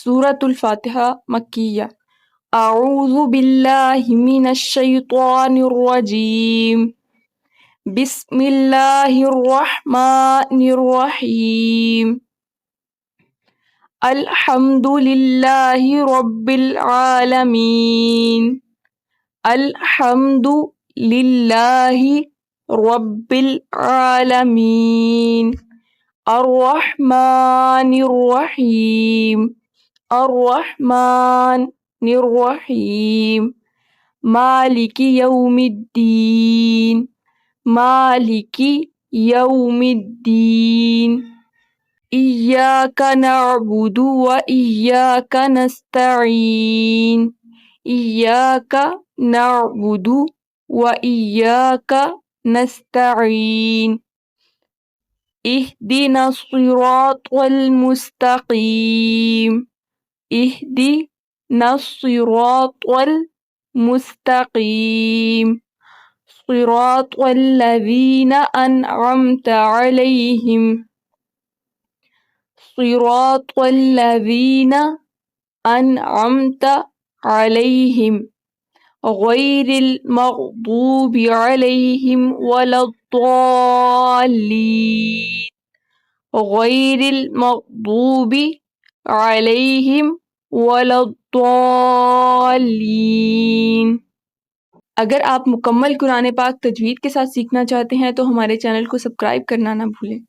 سورة الفاتحة مكية. أعوذ بالله من الشيطان الرجيم. بسم الله الرحمن الرحيم. الحمد لله رب العالمين. الحمد لله رب العالمين. الرحمن الرحيم. الرحمن الرحيم. مالك يوم الدين. مالك يوم الدين. إياك نعبد وإياك نستعين. إياك نعبد وإياك نستعين. اهدنا الصراط المستقيم. اهدنا الصراط المستقيم. صراط الذين أنعمت عليهم. صراط الذين أنعمت عليهم غير المغضوب عليهم ولا الضالين. غير المغضوب عليهم ولا الضالين۔ اگر آپ مکمل قرآن پاک تجوید کے ساتھ سیکھنا چاہتے ہیں تو ہمارے چینل کو سبسکرائب کرنا نہ بھولیں۔